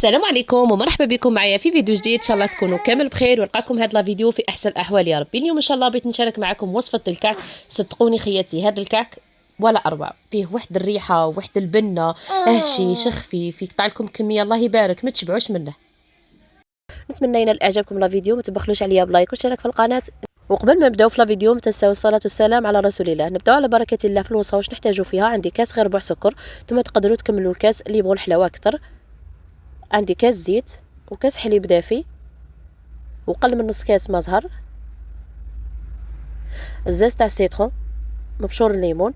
السلام عليكم ومرحبا بكم معايا في فيديو جديد. ان شاء الله تكونوا كامل بخير ونلقاكم هذا الفيديو في احسن الاحوال يا ربي. اليوم ان شاء الله بغيت نشارك معكم وصفه الكعك. صدقوني خياتي هذا الكعك ولا اروع، فيه واحد الريحه واحد البنه هشيش خفيف، يقطع لكم كميه الله يبارك ما تشبعوش منه. نتمنى ينال اعجابكم الفيديو، ما تبخلوش عليا بلايك واشتراك في القناه. وقبل ما نبداو في الفيديو ما تنساو الصلاه والسلام على رسول الله. نبداو على بركه الله في الوصفه. واش نحتاجو فيها؟ عندي كاس غير ربع سكر، ثم تقدروا تكملوا الكاس اللي يبغوا الحلاوه اكثر. عندي كاس زيت وكاس حليب دافي وقل من نص كاس ما زهر، الزاز تاع السيترون، مبشور الليمون.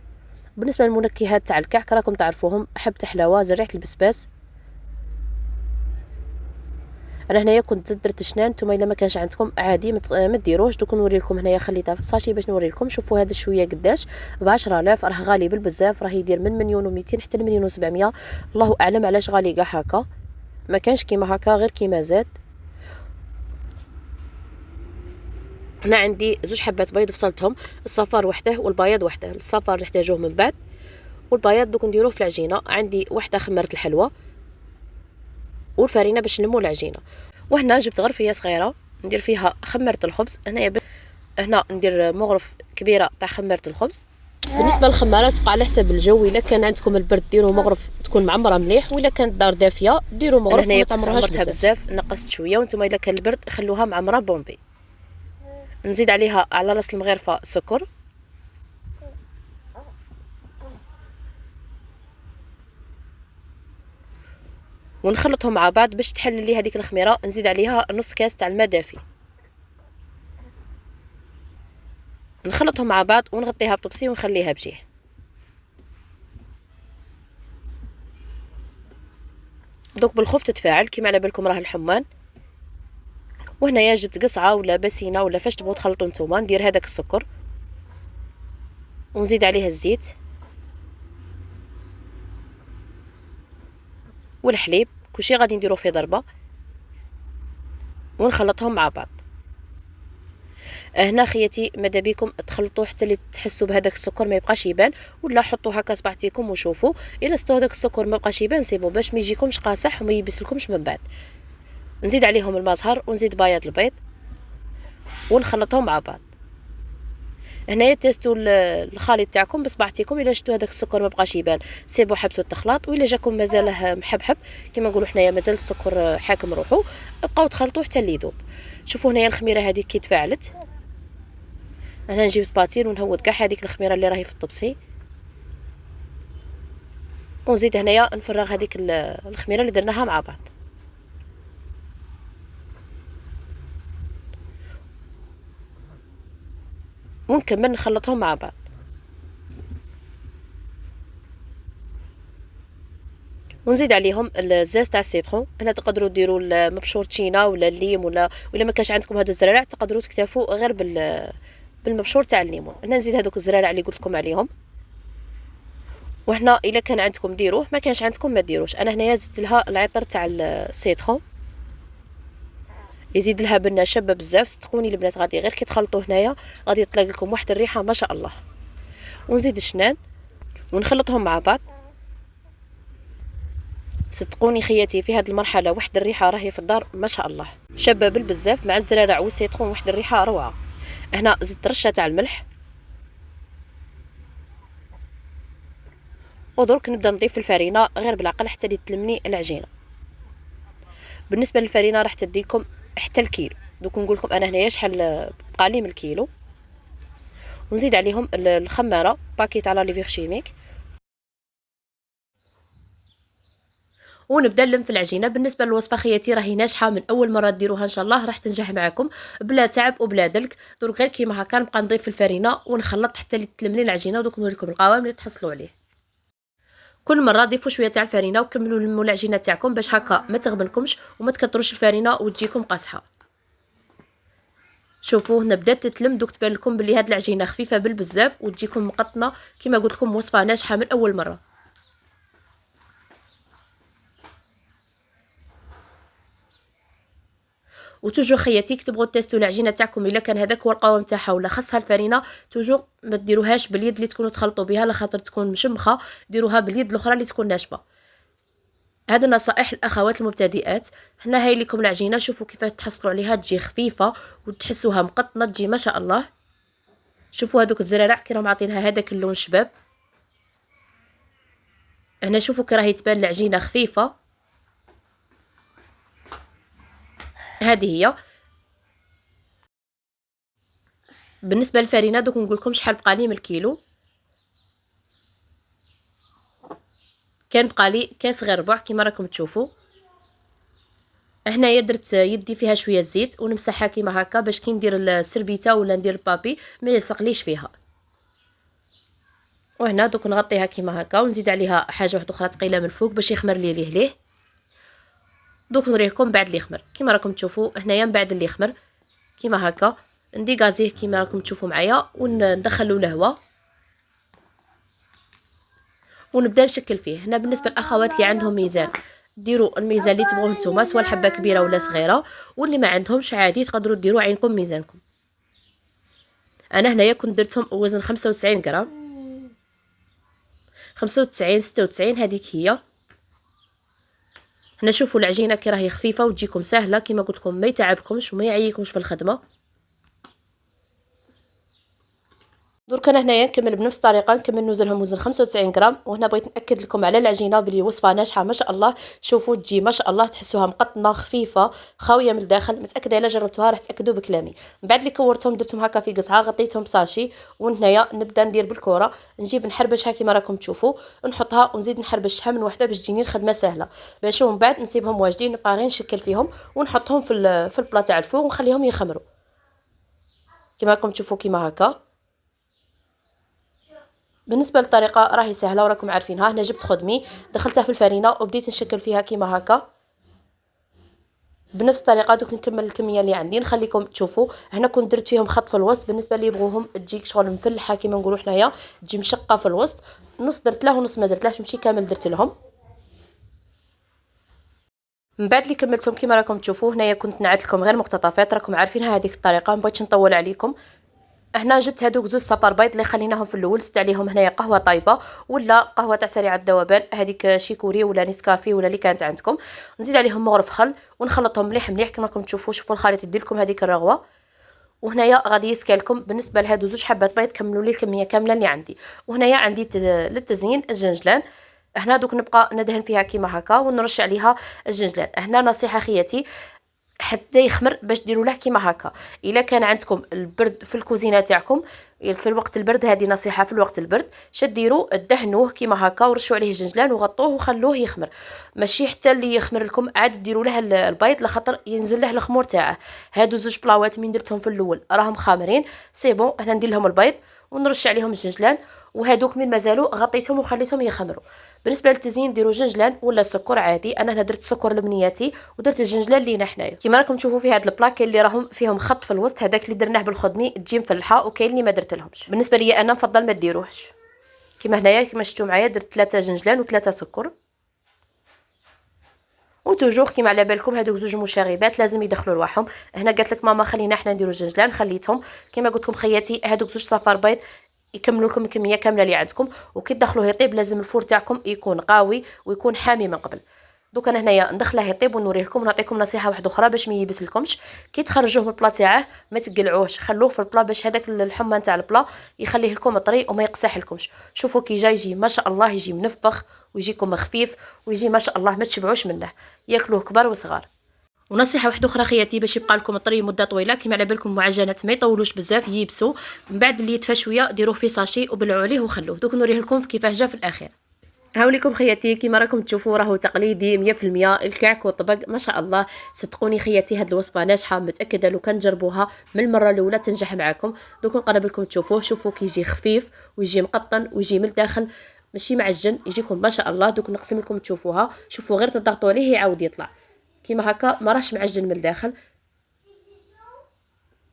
بالنسبه للمنكهات تاع الكعك راكم تعرفوهم، حبه حلاوه، زريعه البسباس. انا هنايا كنت درت شنان، نتوما الا ما كانش عندكم عادي ما ديروش. دوك نوري لكم هنايا، خليتها في الساشي باش نوري لكم. شوفوا هذا شويه قداش، ب 10000 راه غالي بزاف، راه يدير من مليون و200 حتى لمليون و700. الله اعلم علاش غالي كاع هكا، ما كانش كيما هكا غير كيما زاد. هنا عندي زوج حبات بيض فصلتهم، الصفار وحده والبياض وحده. الصفار نحتاجوه من بعد والبياض دوك نديروه في العجينه. عندي وحده خمرت الحلوى والفرينه باش نلمو العجينه. وهنا جبت غرفيه صغيره ندير فيها خمرت الخبز. هنا ندير مغرف كبيره تاع خمرت الخبز. بالنسبه للخماره تبقى على حسب الجو، الا كان عندكم البرد ديروا مغرف تكون معمره مليح، ولا كانت الدار دافيه ديروا مغرف ما تعمروهاش بزاف. نقصت شويه، وانتم الا كان البرد خلوها معمره بومبي. نزيد عليها على راس المغرفه سكر، ونخلطهم مع بعض باش تحل لي هذيك الخميره. نزيد عليها نص كاس تاع الماء دافي، نخلطهم مع بعض ونغطيها بطبسي ونخليها بجيه. دوك بالخوف تتفاعل كيما على بالكم راه الحمان. وهنايا جبت قصعه ولا بسينه ولا فاش تبغوا تخلطوا نتوما. ندير هذاك السكر ونزيد عليه الزيت والحليب، كلشي غادي نديرو فيه ضربه ونخلطهم مع بعض. هنا خياتي ماذا بيكم تخلطوا حتى اللي تحسوا بهذاك السكر ما يبقاش يبان، ولا حطوا هكا صبعتيكم وشوفوا الا ستو هذاك السكر ما بقاش يبان سيبو باش ما يجيكمش قاصح وما يبسلكمش من بعد. نزيد عليهم الماء زهر ونزيد بياض البيض ونخلطهم مع بعض. هنايا تيستو الخليط تاعكم بصبعتيكم، الا شفتوا هذاك السكر ما بقاش يبان سيبو حبسوا التخلاط، والا جاكم مازاله محبحب كيما نقولوا حنايا مازال السكر حاكم روحو، بقاو تخلطوه حتى اللي يذوب. شوفوا هنايا الخميره هذه كي تفاعلت. انا نجيب سباتيل ونهود كاع هذيك الخميره اللي راهي في الطبسي، ونزيد هنايا نفرغ هذيك الخميره اللي درناها مع بعض. ونكمل نخلطهم مع بعض. ونزيد عليهم الزاز تاع السيترون. هنا تقدروا ديروا المبشور تشينا ولا الليم، ولا ما كانش عندكم هذا الزرارع تقدروا تكتفوا غير بالمبشور تاع الليمون. هنا نزيد هذوك الزرارع اللي قلت لكم عليهم. وهنا الا كان عندكم ديروه، ما كانش عندكم ما ديروش. انا هنايا زدت لها العطر تاع السيترون يزيد لها بنه شابه بزاف. صدقوني البنات غادي غير كي تخلطوا هنايا غادي يطلق لكم واحد الريحه ما شاء الله. ونزيد الشنان ونخلطهم مع بعض. صدقوني خياتي في هذه المرحله واحد الريحه راهي في الدار ما شاء الله شابه بزاف، مع الزرارع والسيترون واحد الريحه روعه. هنا زدت رشه تاع الملح، ودرك نبدا نضيف الفرينه غير بالعقل حتى تلمني العجينه. بالنسبه للفرينه راح تدي لكم حتى الكيلو. دوك نقول لكم انا هنايا شحال بقى لي من الكيلو. ونزيد عليهم الخماره باكيت على ليفيغ شيميك، ونبدا نلم في العجينه. بالنسبه للوصفه خياتي راهي ناجحه، من اول مره ديروها ان شاء الله راح تنجح معكم بلا تعب وبلا دلك. درك غير كيما هكا نبقى نضيف في الفرينه ونخلط حتى اللي تلملي العجينه. ودوك نوريكم القوام اللي تحصلوا عليه. كل مره ضيفوا شويه تاع الفرينه وكملوا لموا العجينه تاعكم باش هكا ما تغبنكمش وما تكثروش الفرينه وتجيكم قاصحه. شوفوا هنا بدات تتلم، دوك تبان لكم بلي هاد العجينه خفيفه بزاف وتجيكم مقطنه كيما قلت لكم، وصفه ناجحه من اول مره. وتوجو خياتي كتبغوا تيستو العجينه تاعكم الا كان هذاك هو القوام تاعها ولا خاصها الفرينه، توجو ما ديروهاش باليد اللي تكونوا تخلطوا بها، لا خاطر تكون مشمخه. ديروها باليد الاخرى اللي تكون ناشفه. هذا نصائح الاخوات المبتدئات. هنا هاي لكم العجينه، شوفوا كيفاش تحصلوا عليها، تجي خفيفه وتحسوها مقطنه، تجي ما شاء الله. شوفوا هذوك الزرارع كي راهم عاطينها هذاك اللون شباب. هنا شوفوا كي راهي تبان العجينه خفيفه. هذه هي. بالنسبه للفرينه دوك نقول لكم شحال بقى لي من الكيلو. كان بقى لي كاس غير ربع كيما راكم تشوفوا. هنايا درت يدي فيها شويه زيت ونمسحها كيما هكا باش كي ندير السربيته ولا ندير البابي ما يلصقليش فيها. وهنا دوك نغطيها كيما هكا ونزيد عليها حاجه واحده اخرى ثقيله من الفوق باش يخمر ليه. دوك نوريكم بعد اللي يخمر كيما راكم تشوفوا. هنايا من بعد اللي يخمر كيما هكا نديغازيه كيما راكم تشوفوا معايا وندخلو الهواء ونبدا نشكل فيه. هنا بالنسبه للاخوات اللي عندهم ميزان ديروا الميزان اللي تبغوه نتوما، سواء الحبه كبيره ولا صغيره، واللي ما عندهمش عادي تقدروا ديروا عينكم ميزانكم. انا هنايا كنت درتهم وزن 95 غرام، 95 96 هذيك هي. هنا شوفوا العجينه كي راهي خفيفه وتجيكم سهله كيما قلت لكم، ما يتعبكمش وما يعيكمش في الخدمه. درك انا هنايا نكمل بنفس الطريقه، نكمل نوزنهم وزن 95 غرام. وهنا بغيت ناكد لكم على العجينه بلي وصفه ناجحه ما شاء الله. شوفوا تجي ما شاء الله، تحسوها مقطنه خفيفه خاويه من الداخل، متاكده الا جربتوها راح تاكدوا بكلامي. من بعد اللي كورتهم درتهم هكا في قصعه، غطيتهم بساشي. وهنايا نبدا ندير بالكره، نجيب نحربشها كيما راكم تشوفوا، نحطها ونزيد نحربشها من وحده باش تجيني الخدمه سهله. باش ومن بعد نسيبهم واجدين، نبقى غير نشكل فيهم ونحطهم في البلا تاع الفوق ونخليهم يخمروا كيما راكم تشوفوا كيما هكا. بالنسبه للطريقه راهي سهله وراكم عارفينها. هنا جبت خدمي دخلتها في الفرينه وبديت نشكل فيها كيما هكا بنفس الطريقه. دوك نكمل الكميه اللي عندي نخليكم تشوفوا. هنا كنت درت فيهم خط في الوسط، بالنسبه اللي يبغوهم تجيك شغل مفلحه كيما نقولوا حنايا، تجي مشقه في الوسط. نص درت له ونص ما درتلهش، ماشي كامل درت لهم. من بعد اللي كملتهم كيما راكم تشوفوا. هنايا كنت نعد لكم غير مقتطفات، راكم عارفينها هذيك الطريقه، ما بغيتش نطول عليكم. هنا جبت هذوك زوج صفار بيض اللي خليناهم في الاول، زدت عليهم هنايا قهوه طايبه ولا قهوه تاع سريعه الذوبان، هذيك شيكوري ولا نسكافي ولا اللي كانت عندكم. نزيد عليهم مغرف خل ونخلطهم مليح مليح كما راكم تشوفوا. شوفوا الخليط يدير لكم هذيك الرغوه. وهنايا غادي يسكالكم بالنسبه لهادو زوج حبات بيض كملوا لي الكميه كامله اللي عندي. وهنايا عندي للتزيين الجنجلان. هنا دوك نبقى ندهن فيها كيما هكا ونرش عليها الجنجلان. هنا نصيحه خياتي حتى يخمر باش ديروا له كيما هكا. الا كان عندكم البرد في الكوزينه تاعكم في الوقت البرد، هذه نصيحه في الوقت البرد، شديروا دهنوه كيما هكا ورشوا عليه الجنجلان وغطوه وخلوه يخمر. ماشي حتى اللي يخمر لكم عاد ديروا له البيض لخاطر ينزل له الخمور تاعه. هادو زوج بلاوات من درتهم في الاول راهم خامرين سي بون. هنا ندير لهم البيض ونرش عليهم الجنجلان، وهادوك من مازالوا غطيتهم وخليتهم يخمروا. بالنسبه للتزيين ديروا جنجلان ولا سكر عادي. انا هنا درت سكر لبنياتي ودرت الجنجلان لينا حنايا كيما راكم تشوفوا في هاد البلاك اللي راهم فيهم خط في الوسط، هذاك اللي درناه بالخدمي تجي مفلحه، وكاين اللي ما درت لهمش. بالنسبه لي انا نفضل ما ديروهش. كيما هنايا كيما شفتوا معايا درت 3 جنجلان و3 سكر. وتوجور كيما على بالكم هذوك زوج مشاغبات لازم يدخلوا رواحهم. هنا قالت لك ماما خلينا حنا نديروا الجنجلان، خليتهم. كيما قلت لكم خياتي هذوك زوج صفار بيض يكملوا لكم الكميه كامله اللي عندكم. وكي تدخلوه يطيب لازم الفور تاعكم يكون قوي ويكون حامي من قبل. دوك انا هنايا ندخله يطيب ونوريه لكم ونعطيكم نصيحه واحده اخرى باش ما ييبس لكمش. كي تخرجوه من البلا تاعه ما تقلعوهش، خلوه في البلا باش هذاك الحمى تاع البلا يخليه لكم طري وما يقسح لكمش. شوفوا كي جاي يجي ما شاء الله، يجي منفخ ويجيكم خفيف ويجي ما شاء الله ما تشبعوش منه، ياكلوه كبار وصغار. ونصيحه واحده اخرى خياتي باش يبقى لكم طري مده طويله، كيما على بالكم المعجنات ما يطولوش بزاف ييبسوا. من بعد اللي يتفى شويه ديروه في ساشي وبلعوا عليه وخلوه. دوك نوريه لكم كيفاه جا في الاخير. هاوليكم خياتي كيما راكم تشوفوا راهو تقليدي 100%، الكعك والطبق ما شاء الله. صدقوني خياتي هاد الوصفه ناجحه، متاكده لو كان تجربوها من المره الاولى تنجح معاكم. دوك نقرب لكم تشوفوه. شوفوا كيجي خفيف ويجي مقطن ويجي من الداخل ماشي معجن، يجيكم ما شاء الله. دوك نقسم لكم تشوفوها. شوفوا غير تضغطوا عليه يعاود يطلع كيما هكا، ما راهش معجن من الداخل.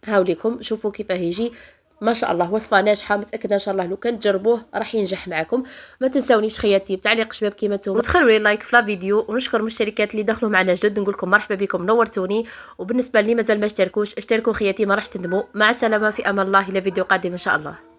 هاوليكم شوفوا كيفاه يجي ما شاء الله. وصفه ناجحه، متاكده ان شاء الله لو كان تجربوه راح ينجح معكم. ما تنساونيش خياتي بتعليق شباب كيما نتوما، وتخلوا لي لايك في الفيديو. ونشكر المشتركات اللي دخلوا معنا جدد، نقول لكم مرحبا بكم نورتوني. وبالنسبه اللي مازال ما اشتركوش اشتركوا خياتي ما راح تندموا. مع السلامه، في امان الله، الى فيديو قادم ان شاء الله.